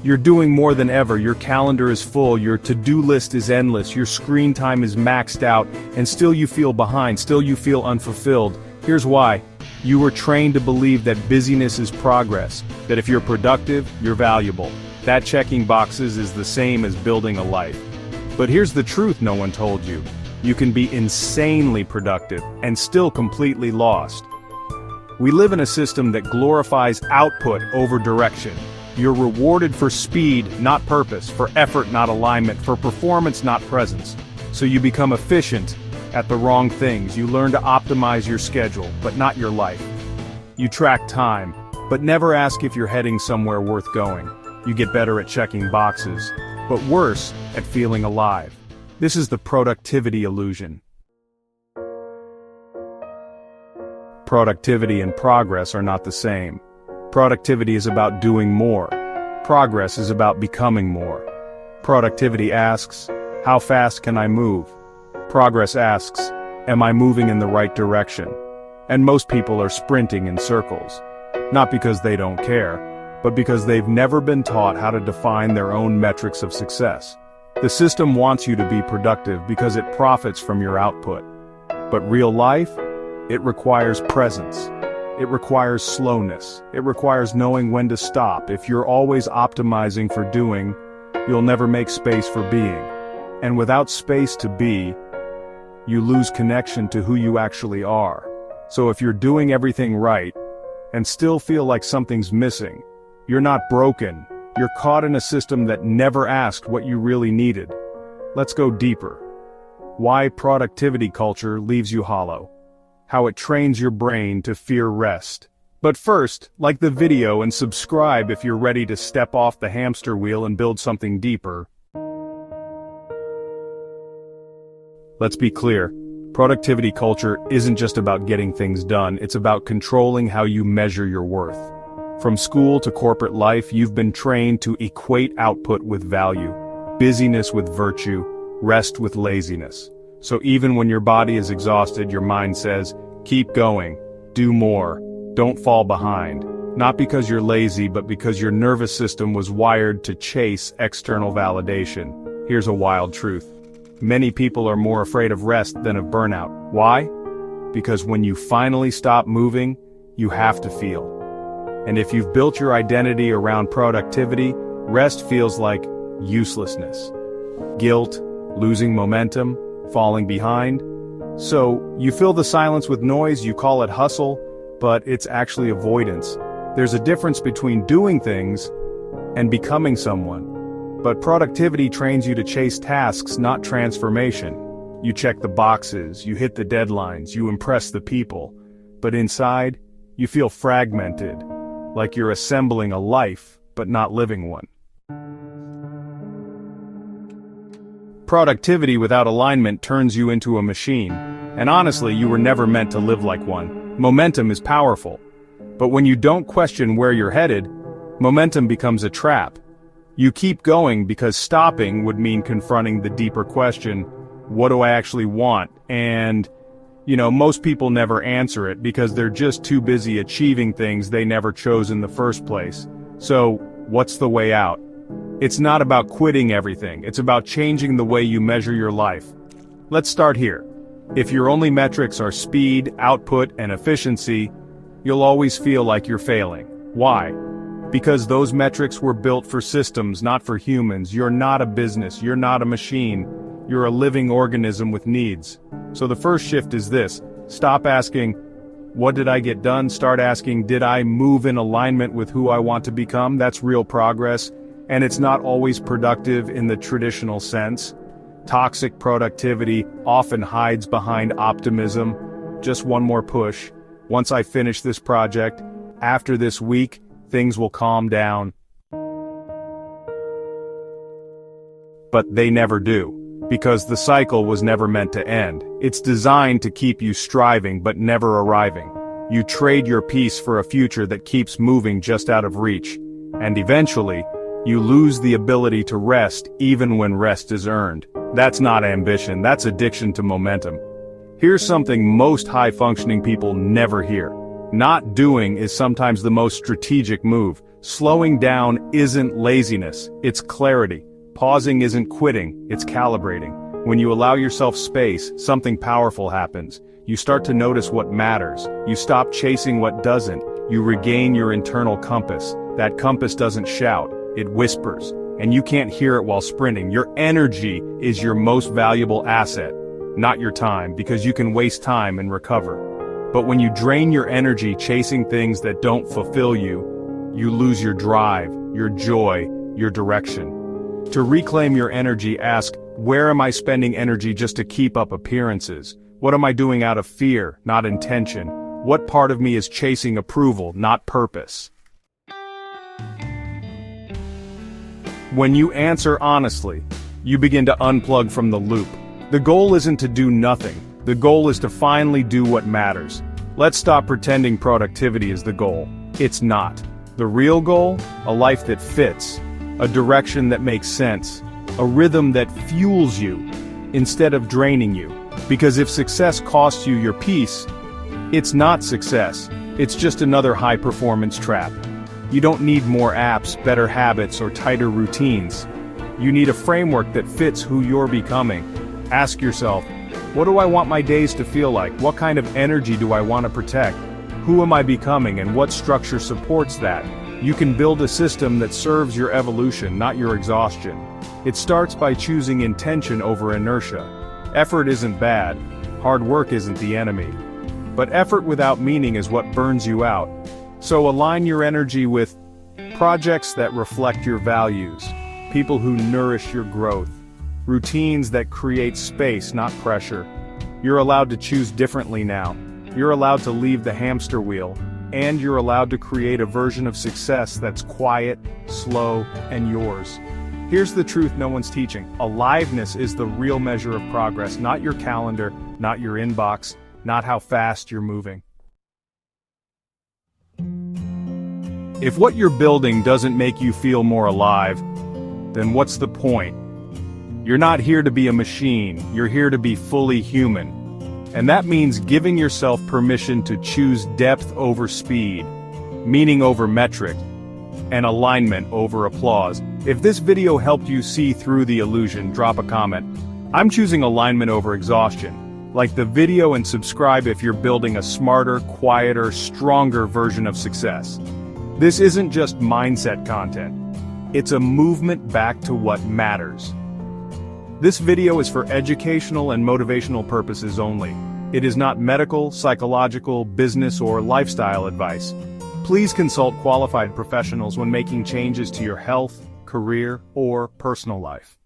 You're doing more than ever, your calendar is full, your to-do list is endless, your screen time is maxed out, and still you feel behind, still you feel unfulfilled. Here's why. You were trained to believe that busyness is progress, that if you're productive, you're valuable. That checking boxes is the same as building a life. But here's the truth no one told you. You can be insanely productive and still completely lost. We live in a system that glorifies output over direction. You're rewarded for speed, not purpose, for effort, not alignment, for performance, not presence. So you become efficient at the wrong things. You learn to optimize your schedule, but not your life. You track time, but never ask if you're heading somewhere worth going. You get better at checking boxes, but worse at feeling alive. This is the productivity illusion. Productivity and progress are not the same. Productivity is about doing more. Progress is about becoming more. Productivity asks, how fast can I move? Progress asks, am I moving in the right direction? And most people are sprinting in circles. Not because they don't care, but because they've never been taught how to define their own metrics of success. The system wants you to be productive because it profits from your output. But real life? It requires presence. It requires slowness. It requires knowing when to stop. If you're always optimizing for doing, you'll never make space for being. And without space to be, you lose connection to who you actually are. So if you're doing everything right, and still feel like something's missing, you're not broken. You're caught in a system that never asked what you really needed. Let's go deeper. Why productivity culture leaves you hollow. How it trains your brain to fear rest. But first, like the video and subscribe if you're ready to step off the hamster wheel and build something deeper. Let's be clear, productivity culture isn't just about getting things done, it's about controlling how you measure your worth. From school to corporate life, you've been trained to equate output with value, busyness with virtue, rest with laziness. So even when your body is exhausted, your mind says, keep going, do more, don't fall behind. Not because you're lazy, but because your nervous system was wired to chase external validation. Here's a wild truth. Many people are more afraid of rest than of burnout. Why? Because when you finally stop moving, you have to feel. And if you've built your identity around productivity, rest feels like uselessness. Guilt, losing momentum, falling behind. So, you fill the silence with noise, you call it hustle, but it's actually avoidance. There's a difference between doing things and becoming someone. But productivity trains you to chase tasks, not transformation. You check the boxes, you hit the deadlines, you impress the people. But inside, you feel fragmented, like you're assembling a life, but not living one. Productivity without alignment turns you into a machine, and honestly, you were never meant to live like one. Momentum is powerful, but when you don't question where you're headed, momentum becomes a trap. You keep going because stopping would mean confronting the deeper question, what do I actually want? And, most people never answer it because they're just too busy achieving things they never chose in the first place. So, what's the way out? It's not about quitting everything, it's about changing the way you measure your life. Let's start here. If your only metrics are speed, output, and efficiency, you'll always feel like you're failing. Why? Because those metrics were built for systems, not for humans. You're not a business, you're not a machine. You're a living organism with needs. So the first shift is this. Stop asking, what did I get done? Start asking, did I move in alignment with who I want to become? That's real progress. And it's not always productive in the traditional sense. Toxic productivity often hides behind optimism. Just one more push. Once I finish this project, after this week, things will calm down. But they never do, because the cycle was never meant to end. It's designed to keep you striving but never arriving. You trade your peace for a future that keeps moving just out of reach. And eventually, you lose the ability to rest even when rest is earned. That's not ambition, that's addiction to momentum. Here's something most high-functioning people never hear. Not doing is sometimes the most strategic move. Slowing down isn't laziness, it's clarity. Pausing isn't quitting, it's calibrating. When you allow yourself space, something powerful happens. You start to notice what matters. You stop chasing what doesn't. You regain your internal compass. That compass doesn't shout, it whispers. And you can't hear it while sprinting. Your energy is your most valuable asset, not your time, because you can waste time and recover. But when you drain your energy chasing things that don't fulfill you, you lose your drive, your joy, your direction. To reclaim your energy, ask, where am I spending energy just to keep up appearances? What am I doing out of fear, not intention? What part of me is chasing approval, not purpose? When you answer honestly, you begin to unplug from the loop. The goal isn't to do nothing. The goal is to finally do what matters. Let's stop pretending productivity is the goal. It's not. The real goal? A life that fits. A direction that makes sense. A rhythm that fuels you, instead of draining you. Because if success costs you your peace, it's not success. It's just another high-performance trap. You don't need more apps, better habits, or tighter routines. You need a framework that fits who you're becoming. Ask yourself, what do I want my days to feel like? What kind of energy do I want to protect? Who am I becoming, and what structure supports that? You can build a system that serves your evolution, not your exhaustion. It starts by choosing intention over inertia. Effort isn't bad. Hard work isn't the enemy. But effort without meaning is what burns you out. So align your energy with projects that reflect your values, people who nourish your growth, routines that create space, not pressure. You're allowed to choose differently now. You're allowed to leave the hamster wheel, and you're allowed to create a version of success that's quiet, slow, and yours. Here's the truth no one's teaching. Aliveness is the real measure of progress, not your calendar, not your inbox, not how fast you're moving. If what you're building doesn't make you feel more alive, then what's the point? You're not here to be a machine, you're here to be fully human. And that means giving yourself permission to choose depth over speed, meaning over metric, and alignment over applause. If this video helped you see through the illusion, drop a comment. I'm choosing alignment over exhaustion. Like the video and subscribe if you're building a smarter, quieter, stronger version of success. This isn't just mindset content. It's a movement back to what matters. This video is for educational and motivational purposes only. It is not medical, psychological, business, or lifestyle advice. Please consult qualified professionals when making changes to your health, career, or personal life.